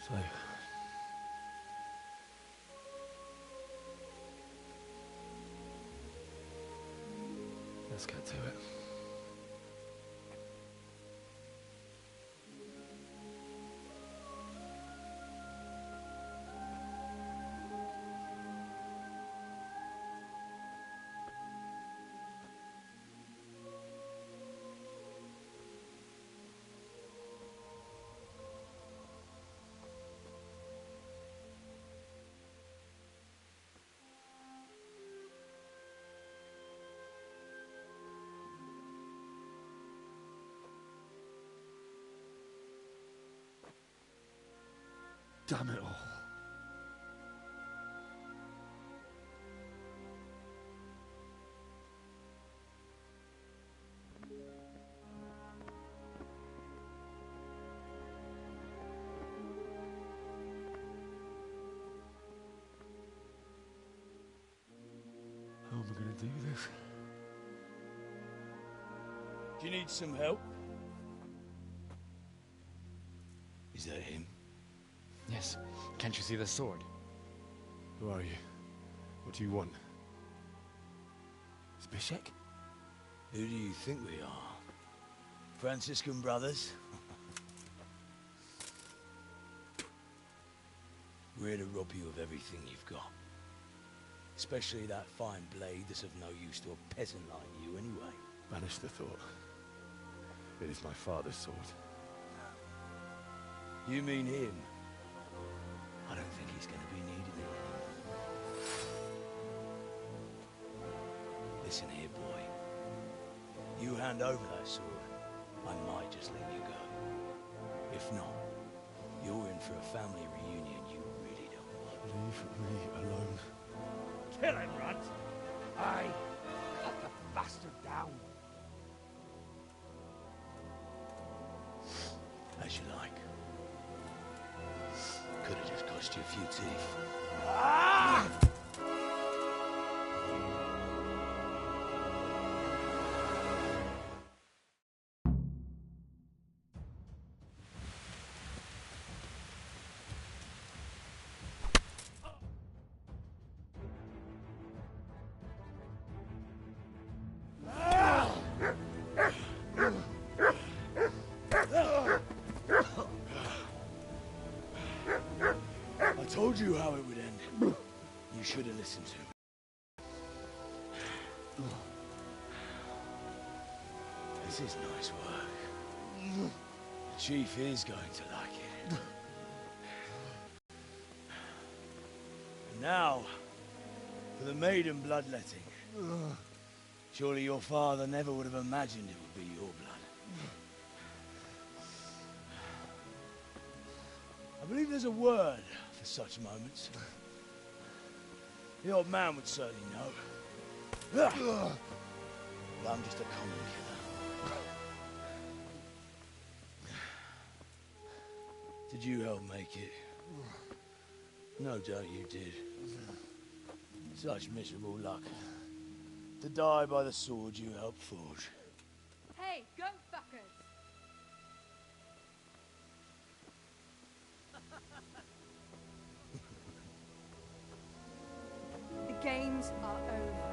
So, let's get to it. Damn it all. How am I going to do this? Do you need some help? Is that him? Yes. Can't you see the sword? Who are you? What do you want? Zbyszek? Who do you think we are? Franciscan brothers? We're here to rob you of everything you've got. Especially that fine blade that's of no use to a peasant like you anyway. Banish the thought. It is my father's sword. You mean him? I don't think he's going to be needing it anymore. Listen here, boy. You hand over that sword, I might just let you go. If not, you're in for a family reunion you really don't want. Leave me alone. Kill him, Runt! Aye, cut the bastard down. As you like. Could have just cost you a few teeth. Ah! I told you how it would end. You should have listened to me. This is nice work. The chief is going to like it. And now, for the maiden bloodletting. Surely your father never would have imagined it would be your blood. I believe there's a word for such moments. The old man would certainly know. But I'm just a common killer. Did you help make it? No doubt you did. Such miserable luck. To die by the sword you helped forge. Hey, goat fuckers! The games are over.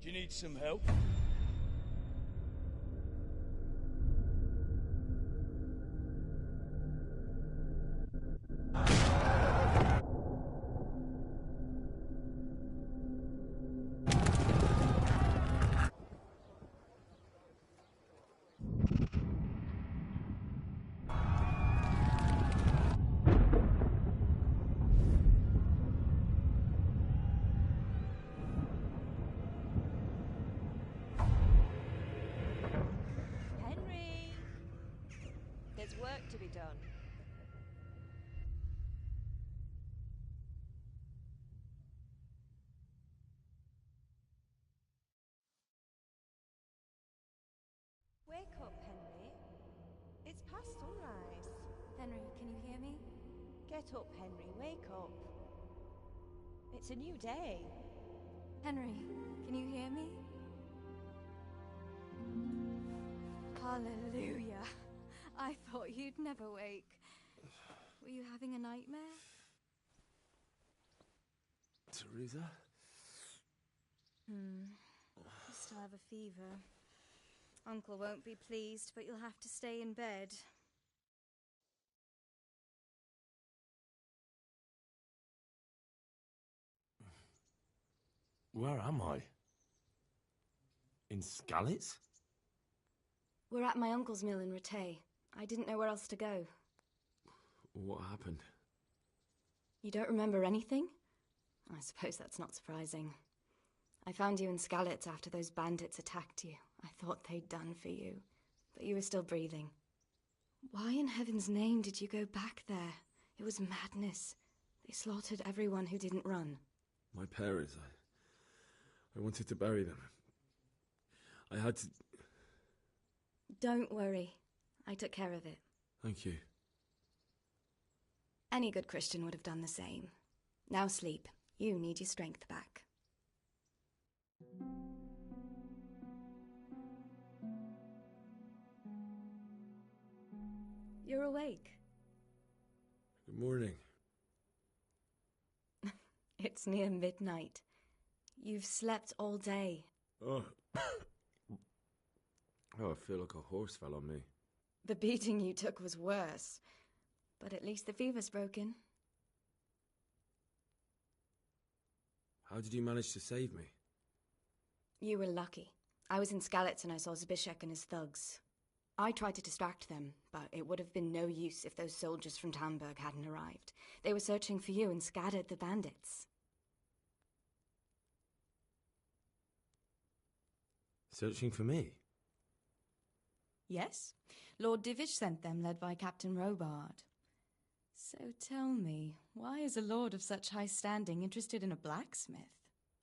Do you need some help? Henry! There's work to be done. Wake up, Henry. It's past sunrise. Henry, can you hear me? Get up, Henry. Wake up. It's a new day. Henry, can you hear me? Hallelujah. I thought you'd never wake. Were you having a nightmare? Teresa? You still have a fever. Uncle won't be pleased, but you'll have to stay in bed. Where am I? In Skalitz? We're at my uncle's mill in Rattay. I didn't know where else to go. What happened? You don't remember anything? I suppose that's not surprising. I found you in Skalitz after those bandits attacked you. I thought they'd done for you, but you were still breathing. Why in heaven's name did you go back there? It was madness. They slaughtered everyone who didn't run. My parents, I wanted to bury them. I had to... Don't worry. I took care of it. Thank you. Any good Christian would have done the same. Now sleep. You need your strength back. You're awake. Good morning. It's near midnight. You've slept all day. Oh. Oh, I feel like a horse fell on me. The beating you took was worse. But at least the fever's broken. How did you manage to save me? You were lucky. I was in Skalitz and I saw Zbyszek and his thugs. I tried to distract them, but it would have been no use if those soldiers from Tamburg hadn't arrived. They were searching for you and scattered the bandits. Searching for me? Yes, Lord Divish sent them, led by Captain Robard. So tell me, why is a lord of such high standing interested in a blacksmith?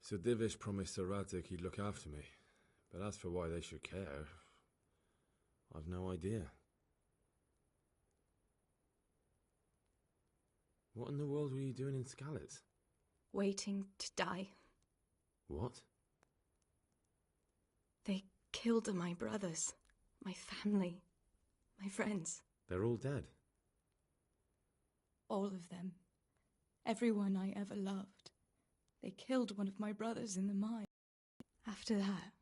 Sir Divish promised Sir Radek he'd look after me, but as for why they should care, I've no idea. What in the world were you doing in Skalitz? Waiting to die. What? They killed my brothers, my family, my friends. They're all dead. All of them. Everyone I ever loved. They killed one of my brothers in the mine. After that,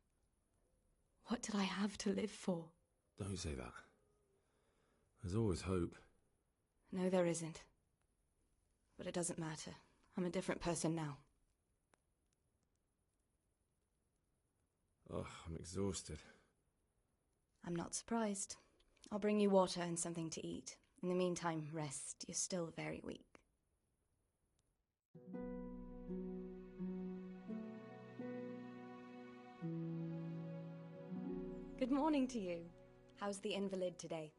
what did I have to live for? Don't say that. There's always hope. No, there isn't. But it doesn't matter. I'm a different person now. Oh, I'm exhausted. I'm not surprised. I'll bring you water and something to eat. In the meantime, rest. You're still very weak. Good morning to you. How's the invalid today?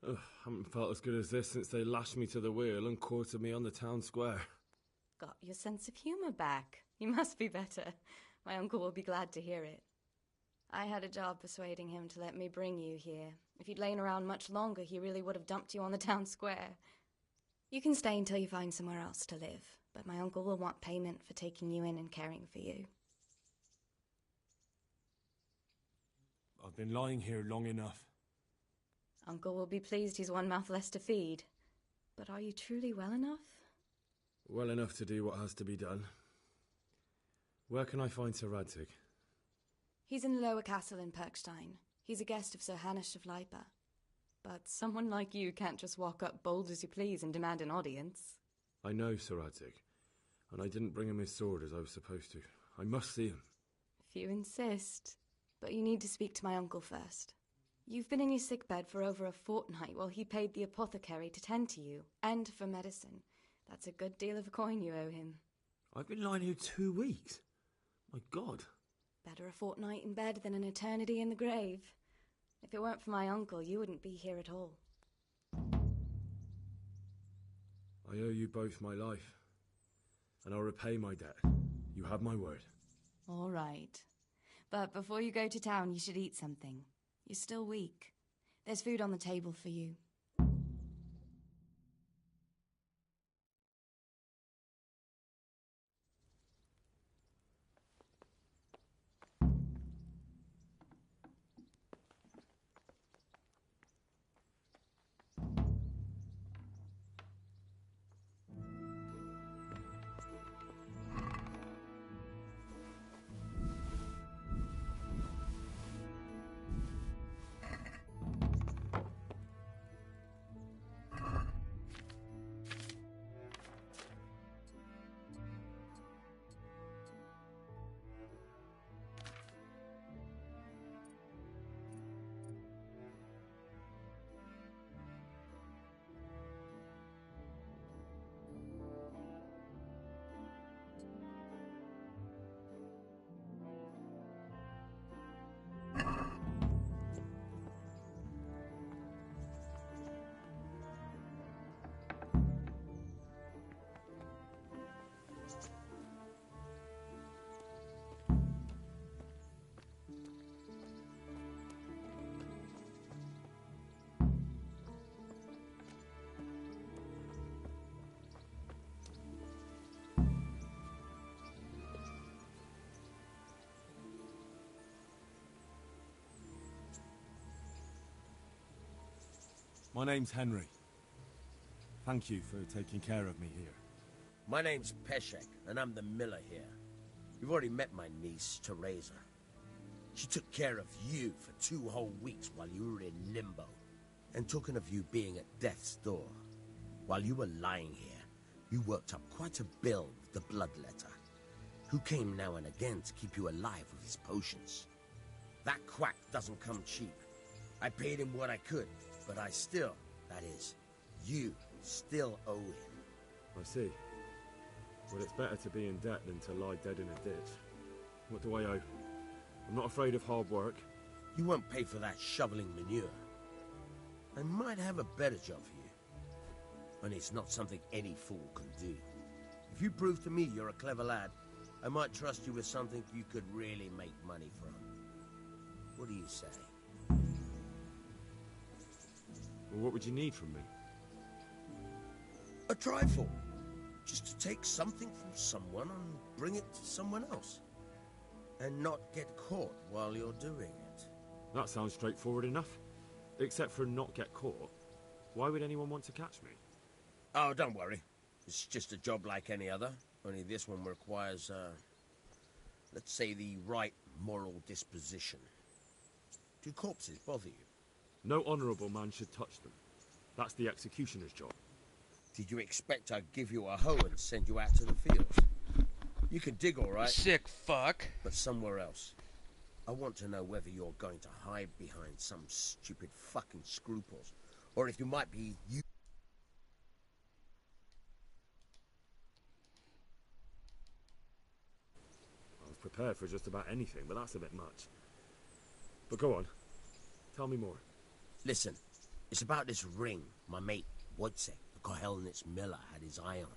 Ugh, haven't felt as good as this since they lashed me to the wheel and quartered me on the town square. Got your sense of humour back. You must be better. My uncle will be glad to hear it. I had a job persuading him to let me bring you here. If you'd lain around much longer, he really would have dumped you on the town square. You can stay until you find somewhere else to live, but my uncle will want payment for taking you in and caring for you. I've been lying here long enough. Uncle will be pleased he's one mouth less to feed. But are you truly well enough? Well enough to do what has to be done. Where can I find Sir Radzig? He's in the lower castle in Perkstein. He's a guest of Sir Hanush of Leipa. But someone like you can't just walk up bold as you please and demand an audience. I know Sir Radzig, and I didn't bring him his sword as I was supposed to. I must see him. If you insist. But you need to speak to my uncle first. You've been in your sickbed for over a fortnight while he paid the apothecary to tend to you, and for medicine. That's a good deal of coin you owe him. I've been lying here 2 weeks. My God. Better a fortnight in bed than an eternity in the grave. If it weren't for my uncle, you wouldn't be here at all. I owe you both my life, and I'll repay my debt. You have my word. All right. But before you go to town, you should eat something. You're still weak. There's food on the table for you. My name's Henry. Thank you for taking care of me here. My name's Peshek, and I'm the miller here. You've already met my niece, Teresa. She took care of you for 2 whole weeks while you were in limbo. And talking of you being at death's door, while you were lying here, you worked up quite a bill with the bloodletter, who came now and again to keep you alive with his potions. That quack doesn't come cheap. I paid him what I could, but I still, that is, you still owe him. I see. Well, it's better to be in debt than to lie dead in a ditch. What do I owe? I'm not afraid of hard work. You won't pay for that shoveling manure. I might have a better job for you. And it's not something any fool can do. If you prove to me you're a clever lad, I might trust you with something you could really make money from. What do you say? Well, what would you need from me? A trifle. Just to take something from someone and bring it to someone else. And not get caught while you're doing it. That sounds straightforward enough. Except for not get caught. Why would anyone want to catch me? Oh, don't worry. It's just a job like any other. Only this one requires, let's say, the right moral disposition. Do corpses bother you? No honourable man should touch them. That's the executioner's job. Did you expect I'd give you a hoe and send you out to the fields? You can dig all right. Sick fuck. But somewhere else. I want to know whether you're going to hide behind some stupid fucking scruples, or if you might be you. I was prepared for just about anything, but that's a bit much. But go on. Tell me more. Listen, it's about this ring my mate Wojciech, the Kohelnitz miller, had his eye on.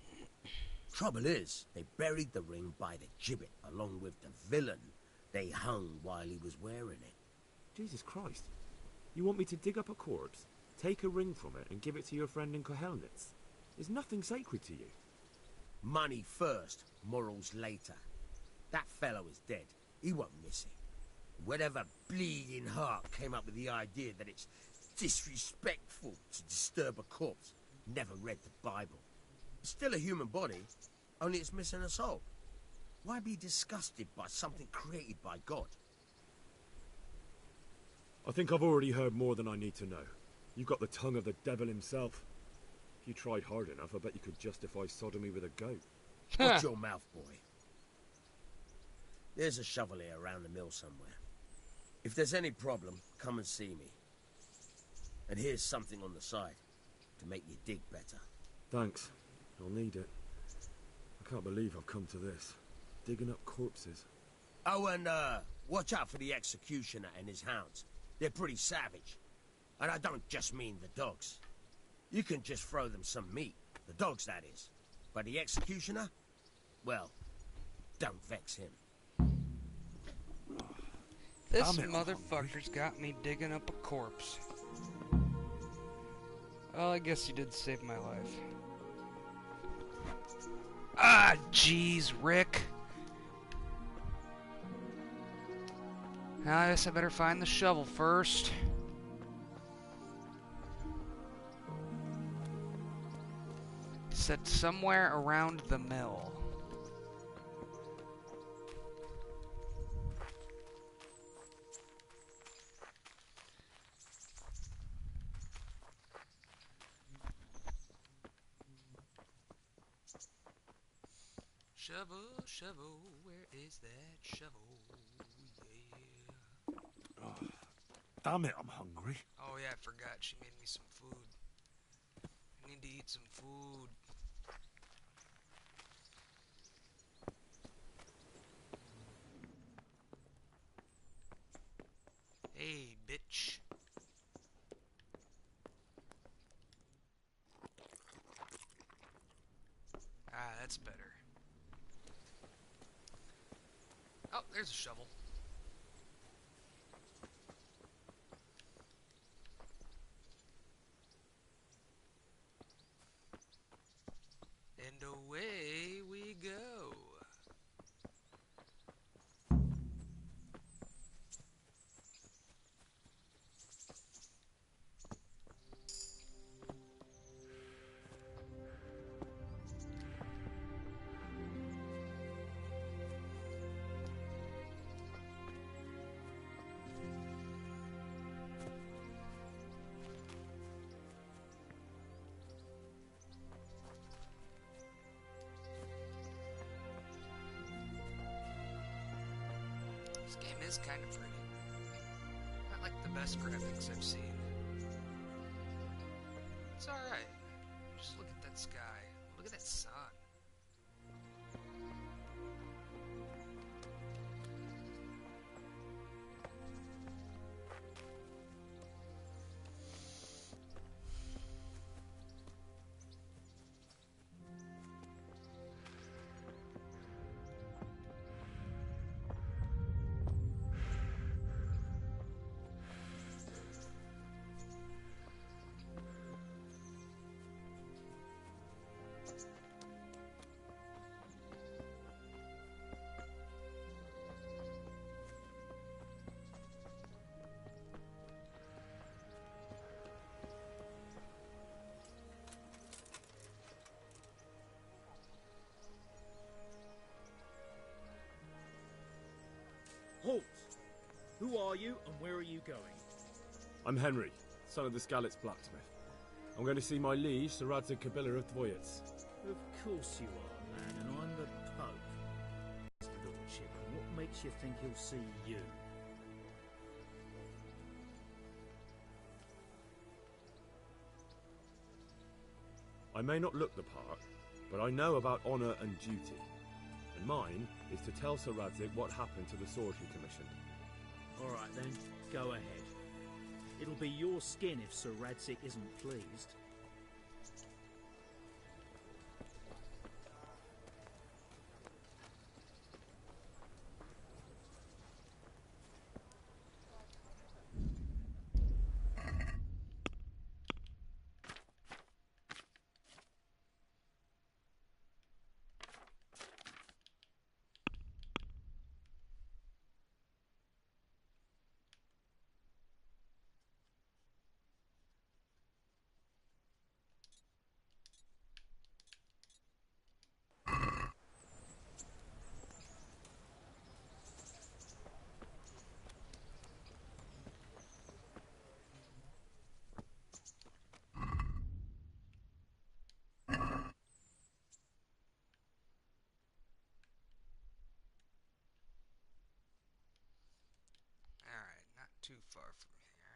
Trouble is, they buried the ring by the gibbet, along with the villain they hung while he was wearing it. Jesus Christ. You want me to dig up a corpse, take a ring from it, and give it to your friend in Kohelnitz? Is nothing sacred to you? Money first, morals later. That fellow is dead. He won't miss it. Whatever bleeding heart came up with the idea that it's disrespectful to disturb a corpse never read the Bible. It's still a human body, only it's missing a soul. Why be disgusted by something created by God? I think I've already heard more than I need to know. You've got the tongue of the devil himself. If you tried hard enough, I bet you could justify sodomy with a goat. Watch your mouth, boy. There's a shovel here around the mill somewhere. If there's any problem, come and see me. And here's something on the side to make you dig better. Thanks. I'll need it. I can't believe I've come to this. Digging up corpses. Oh, and watch out for the executioner and his hounds. They're pretty savage. And I don't just mean the dogs. You can just throw them some meat. The dogs, that is. But the executioner? Well, don't vex him. This motherfucker's got me digging up a corpse. Well, I guess you did save my life. Ah, jeez, Rick. I guess I better find the shovel first. Set somewhere around the mill. Shovel, shovel, where is that shovel? Yeah. Oh, damn it, I'm hungry. Oh yeah, I forgot. She made me some food. I need to eat some food. Hey, bitch. Ah, that's better. Oh, there's a shovel. And away we go. This game is kind of pretty. Not like the best graphics I've seen. It's alright. Just look at that sky. Look at that sun. Halt! Who are you and where are you going? I'm Henry, son of the Skalitz blacksmith. I'm going to see my liege, Sir Radzig Kabila of Dvoyets. Of course you are, man, and I'm the Pope. Lordship, and what makes you think he'll see you? may not look the part, but I know about honor and duty. And mine is to tell Sir Radzig what happened to the sword he commissioned. Alright then, go ahead. It'll be your skin if Sir Radzig isn't pleased. Alright, not too far from here.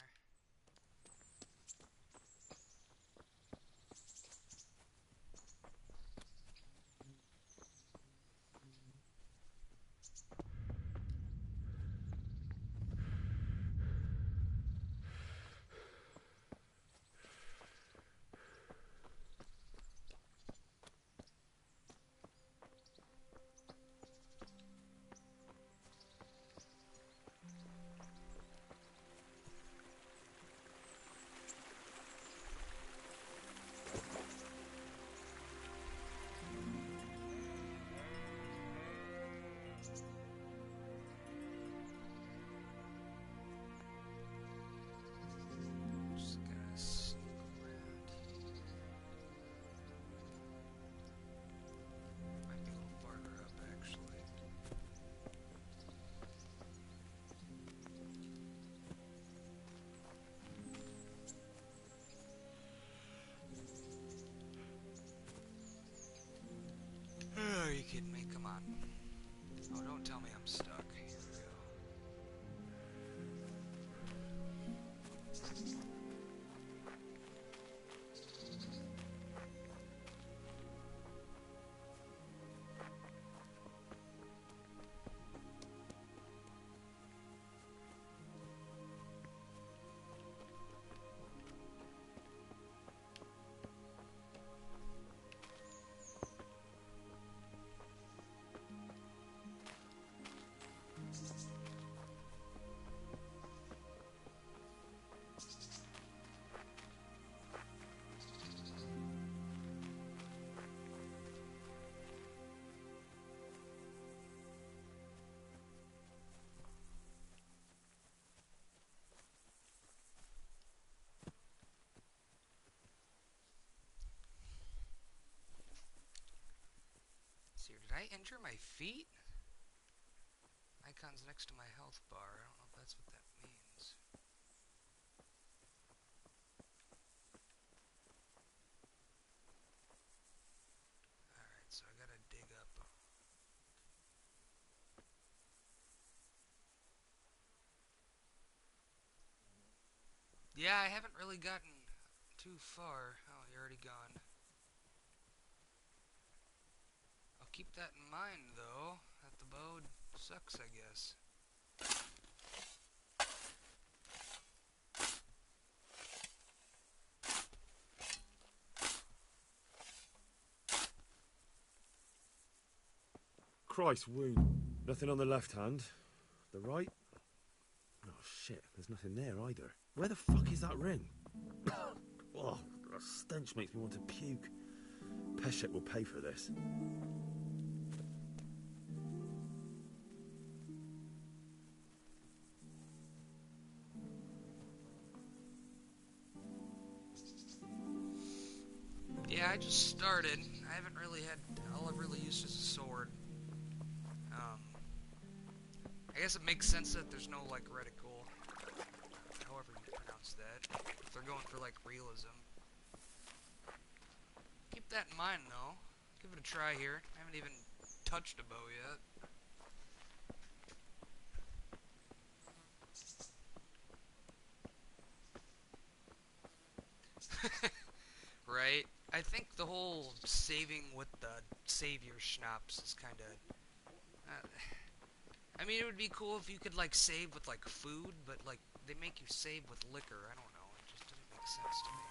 Just gonna sneak around here. Might be a little farther up, actually. Oh, are you kidding me? Come on. Oh, don't tell me I'm stuck. Here we go. See here, did I injure my feet? Icon's next to my health bar. I don't know if that's what that means. Alright, so I gotta dig up. Yeah, I haven't really gotten too far. Oh, you're already gone. I'll keep that in mind, though, that the bow sucks, I guess. Christ, wound. Nothing on the left hand. The right? Oh shit, there's nothing there either. Where the fuck is that ring? Oh, the stench makes me want to puke. Peshek will pay for this. Yeah, I just started. I haven't really had... all I've really used is a sword. I guess it makes sense that there's no, like, reticle. However you pronounce that. If they're going for, like, realism. Keep that in mind, though. Give it a try here. I haven't even touched a bow yet. Right? I think the whole saving with the savior schnapps is kind of... I mean, it would be cool if you could, like, save with, like, food, but, like, they make you save with liquor. I don't know. It just doesn't make sense to me.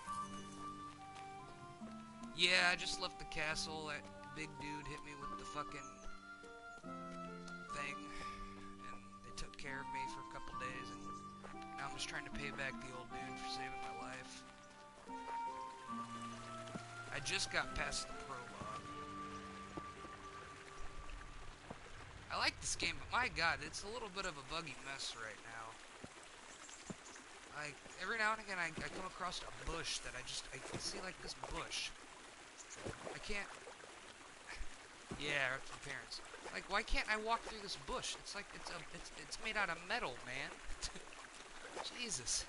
Yeah, I just left the castle. That big dude hit me with the fucking thing, and they took care of me for a couple days, and now I'm just trying to pay back the old dude for saving my life. I just got past the prologue. I like this game, but my god, it's a little bit of a buggy mess right now. Like, every now and again I come across a bush that I can see, like, this bush. I can't... Yeah, my parents. Like, why can't I walk through this bush? It's like, it's made out of metal, man. Jesus.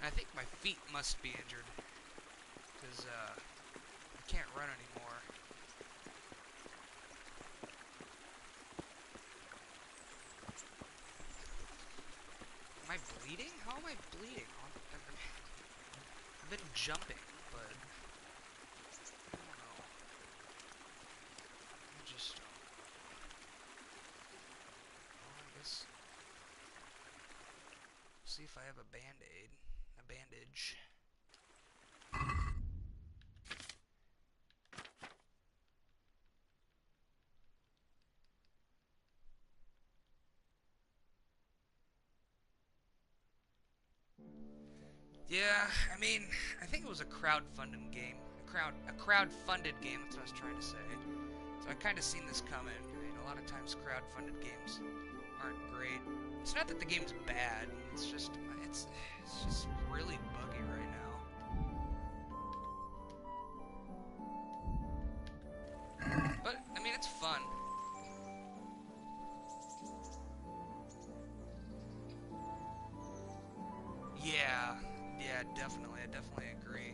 And I think my feet must be injured. Because, I can't run anymore. Am I bleeding? How am I bleeding? I've been jumping, but... I don't know. I just don't... Well, I guess... See if I have a band-aid. A bandage. Yeah, I mean, I think it was a crowd-funded game. A crowd-funded game, that's what I was trying to say. So I kind of seen this coming. I mean, a lot of times crowd-funded games aren't great. It's not that the game's bad. It's just really buggy right now. But I mean, it's fun. Yeah, definitely. I definitely agree.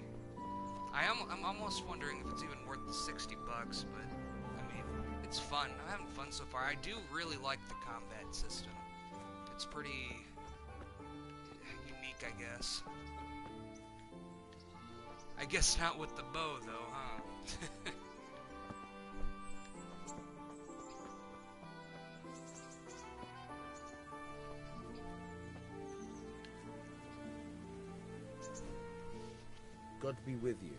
I'm almost wondering if it's even worth the $60, but I mean, it's fun. I'm having fun so far. I do really like the combat system. It's pretty unique, I guess. I guess not with the bow, though, huh? God be with you.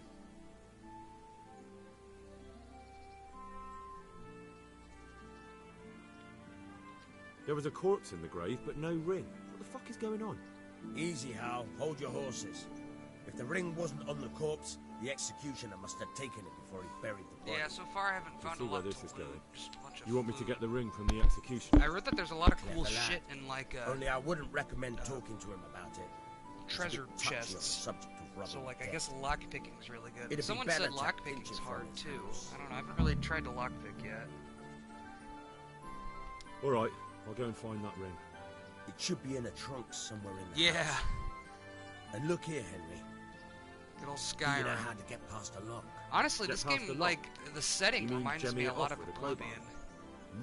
There was a corpse in the grave, but no ring. What the fuck is going on? Easy, Hal. Hold your horses. If the ring wasn't on the corpse, the executioner must have taken it before he buried the body. Yeah, so far I haven't found a lot to loot. Just a bunch of You want me to food. get the ring from the executioner? I read that there's a lot of cool Clever lad. shit in, like, Only I wouldn't recommend talking to him about it. treasure It's a bit touchy on the chests. subject of robbing So, like, I dead. guess lockpicking is really good. It'd be Someone better said to lockpicking pinch is it hard, from his too. house. I don't know, I haven't really tried to lockpick yet. Alright, I'll go and find that ring. It should be in a trunk somewhere in the Yeah. house. And look here, Henry. Good old Do you Skyrim. know how to get past a lock? Honestly, Get this past game, the lock. like, the setting You mean reminds jemming me a it lot off of with a crowbar? Oblivion.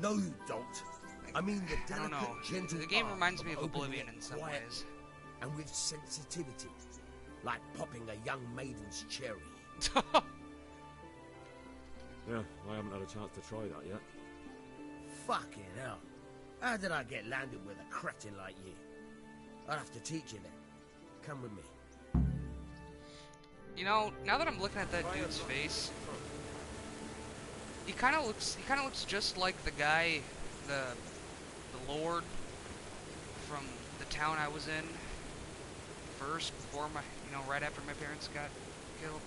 No, you don't. I mean the I don't delicate, know. gentle The game art reminds me of opening Oblivion it in some quiet ways. and with sensitivity, like popping a young maiden's cherry. Yeah, I haven't had a chance to try that yet. Fucking hell. How did I get landed with a cretin like you? I'll have to teach you then. Come with me. You know, now that I'm looking at that dude's face, he kind of looks just like the guy, the lord from the town I was in first, before my, right after my parents got killed.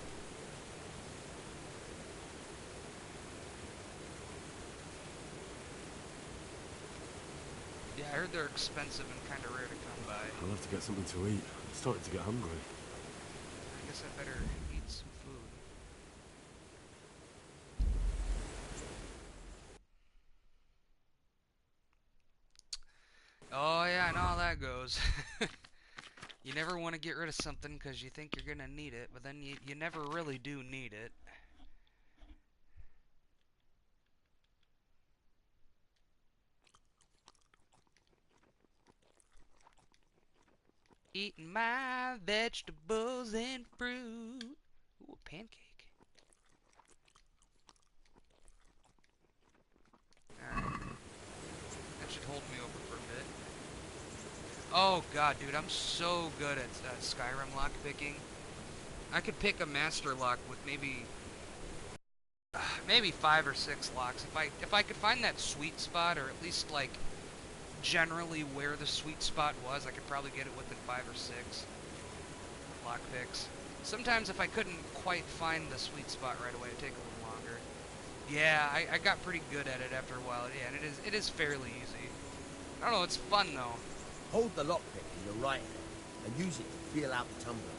Yeah, I heard they're expensive and kind of rare to come by. I'll have to get something to eat. I'm starting to get hungry. I guess I better eat some food. Oh yeah, I know how that goes. You never want to get rid of something because you think you're gonna need it, but then you never really do need it. Eating my vegetables and fruit. Ooh, a pancake. Oh god, dude, I'm so good at Skyrim lockpicking. I could pick a master lock with maybe 5 or 6 locks if I could find that sweet spot, or at least like generally where the sweet spot was. I could probably get it within 5 or 6 lockpicks. Sometimes if I couldn't quite find the sweet spot right away, it'd take a little longer. Yeah, I got pretty good at it after a while. Yeah, and it is fairly easy. I don't know, it's fun though. Hold the lockpick in your right hand and use it to feel out the tumbler.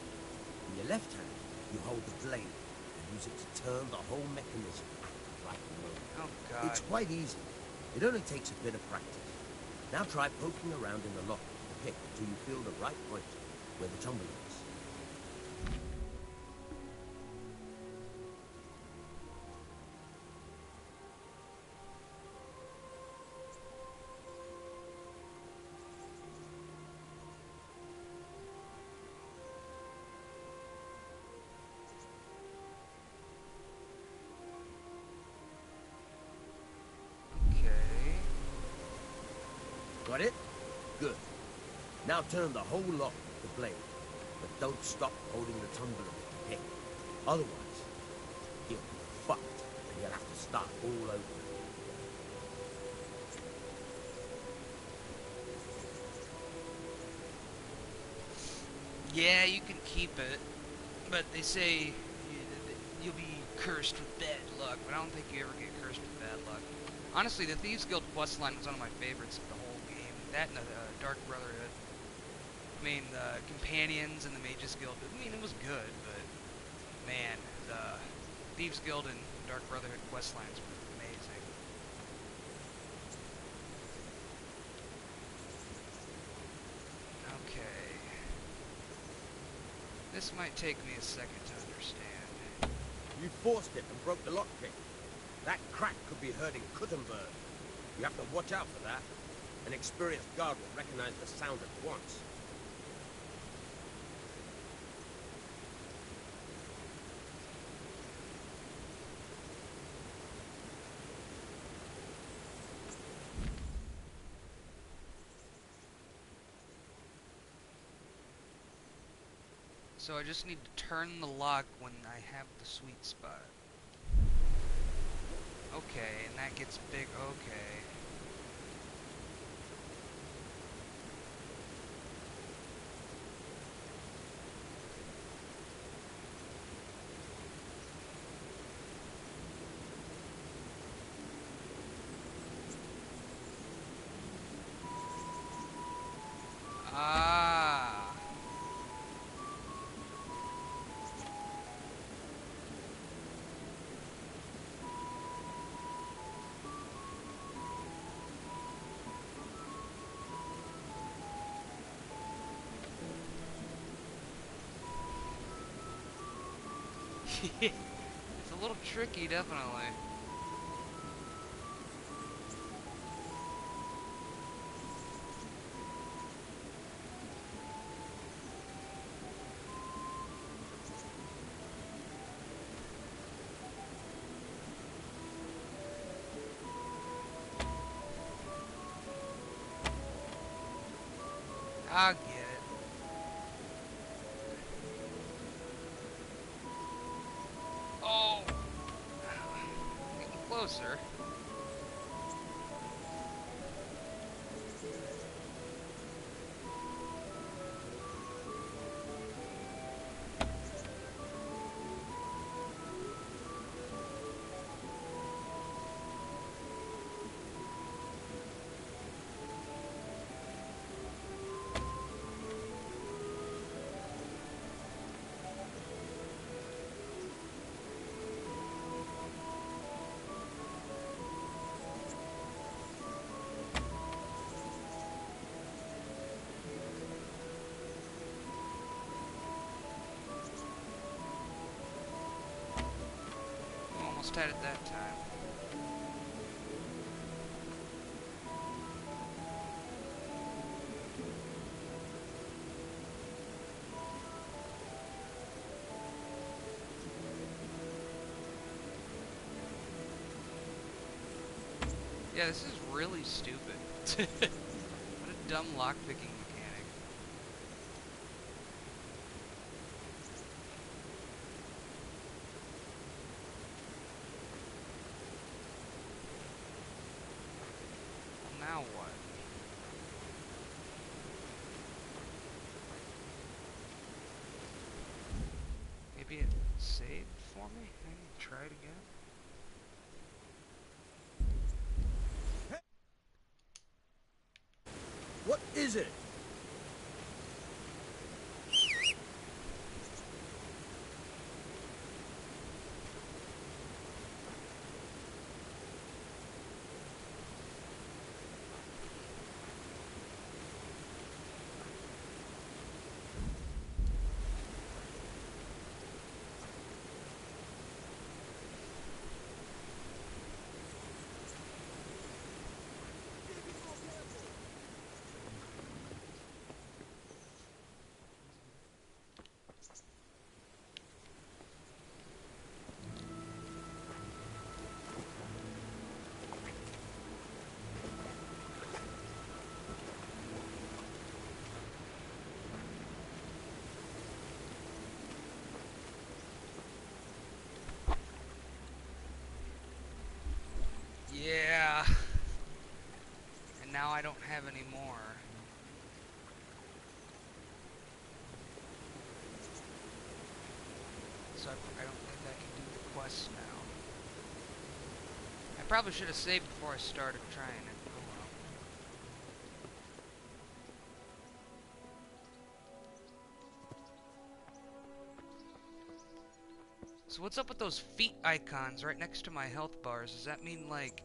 In your left hand, you hold the blade and use it to turn the whole mechanism at the right moment. Oh god. It's quite easy. It only takes a bit of practice. Now try poking around in the lock with the pick until you feel the right point where the tumbler is. Got it? Good. Now turn the whole lock with the blade, but don't stop holding the tumbler with the pick. Otherwise, you'll be fucked, and you'll have to start all over. Yeah, you can keep it, but they say you'll be cursed with bad luck, but I don't think you ever get cursed with bad luck. Honestly, the Thieves Guild questline was one of my favorites of the whole game. That and the Dark Brotherhood. I mean, the Companions and the Mages Guild, I mean, it was good, but man, the Thieves Guild and Dark Brotherhood questlines were amazing. Okay. This might take me a second to understand. You forced it and broke the lockpick. That crack could be hurting Kuttenberg. You have to watch out for that. An experienced guard will recognize the sound at once. So I just need to turn the lock when I have the sweet spot. Okay, and that gets big. Okay. Ah. It's a little tricky, definitely. I'll get it. Oh! Getting closer. Almost had it that time. Yeah, this is really stupid. What a dumb lockpicking mechanic. maybe it saved for me? Maybe try it again. What is it? Yeah. And now I don't have any more. So I don't think I can do the quest now. I probably should have saved before I started trying it. Oh well. So what's up with those feet icons right next to my health bars? Does that mean, like...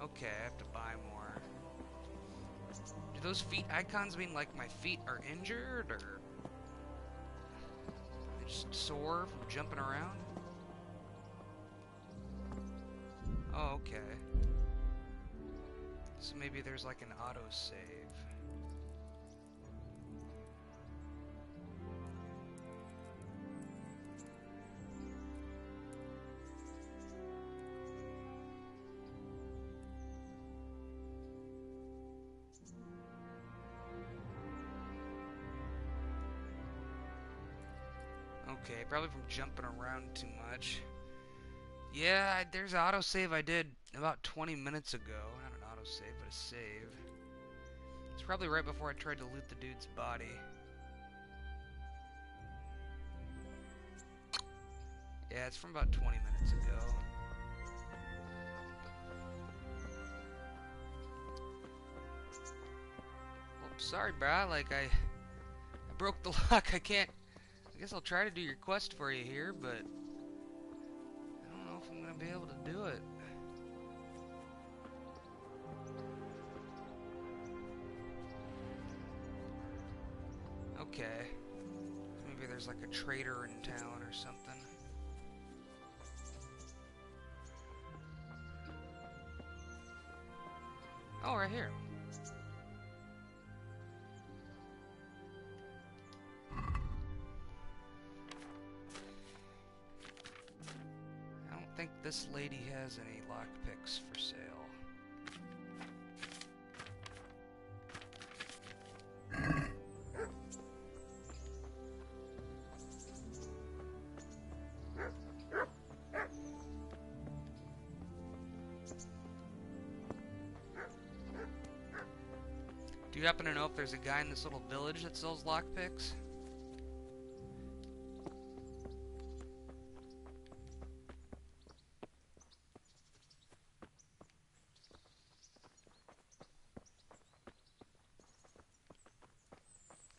Okay, I have to buy more. Do those feet icons mean, like, my feet are injured, or... they just sore from jumping around? Oh, okay. So maybe there's, like, an autosave. Okay, probably from jumping around too much. Yeah, there's an autosave I did about 20 minutes ago. Not an autosave, but a save. It's probably right before I tried to loot the dude's body. Yeah, it's from about 20 minutes ago. Well, sorry, brah. Like, I broke the lock. I can't... I guess I'll try to do your quest for you here, but... I don't know if I'm gonna be able to do it. Okay. Maybe there's like a trader in town or something. Oh, right here. I don't think this lady has any lockpicks for sale. Do you happen to know if there's a guy in this little village that sells lockpicks?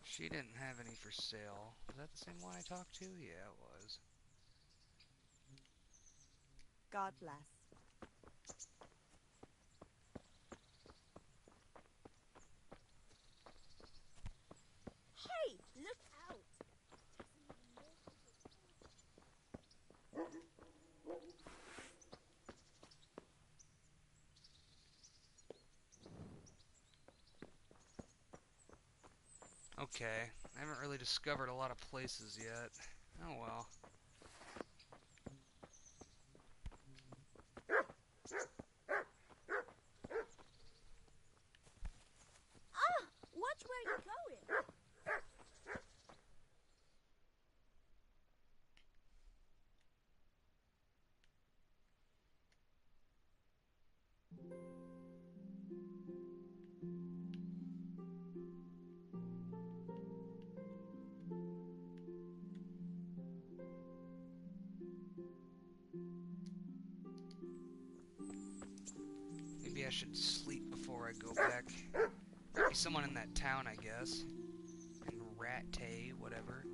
She didn't have any for sale. Was that the same one I talked to? Yeah, it was. God bless. Hey, look out! Okay, I haven't really discovered a lot of places yet. Oh well. Ah! Watch where you're going! should sleep before I go back. Might be someone in that town, I guess. In Rattay, whatever.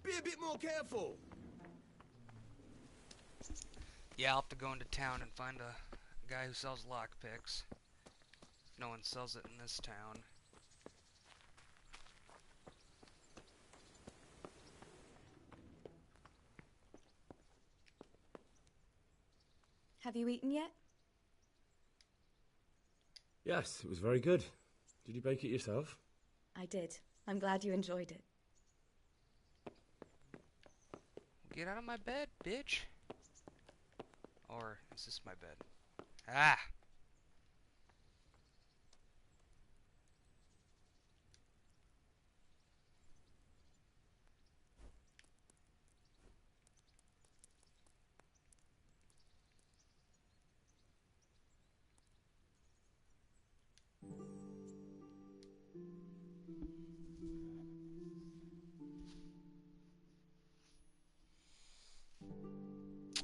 Be a bit more careful. Yeah, I'll have to go into town and find a guy who sells lockpicks. No one sells it in this town. Have you eaten yet? Yes, it was very good. Did you bake it yourself? I did. I'm glad you enjoyed it. Get out of my bed, bitch. Or is this my bed? Ah!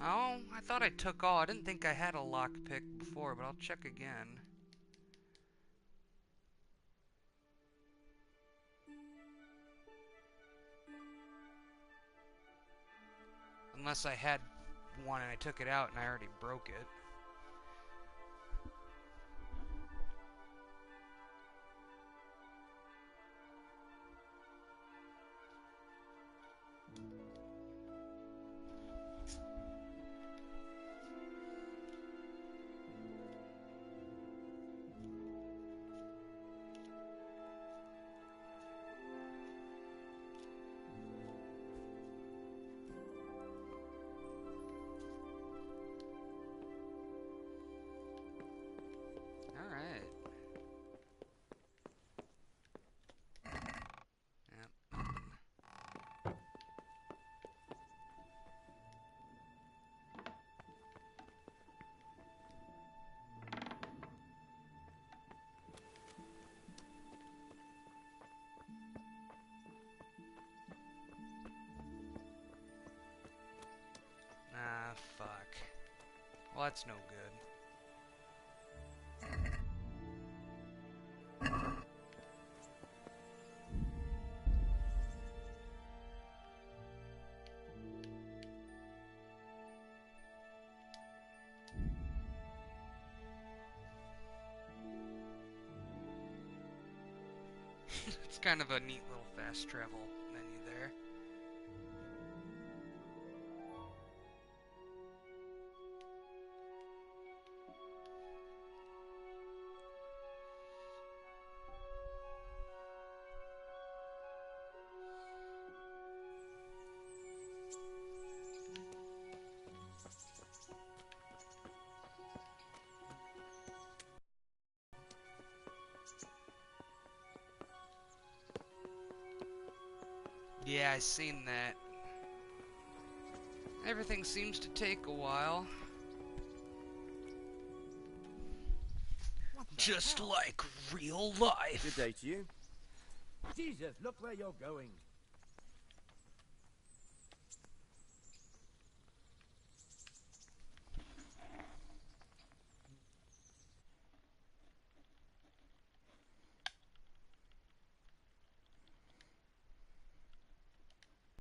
Oh, I thought I took all. I didn't think I had a lockpick before, but I'll check again. Unless I had one and I took it out and I already broke it. Alright. Yep. Ah, fuck. Well, that's no good. It's kind of a neat little fast travel menu there. Yeah, I seen that. Everything seems to take a while. Just like real life. Good day to you. Jesus, look where you're going.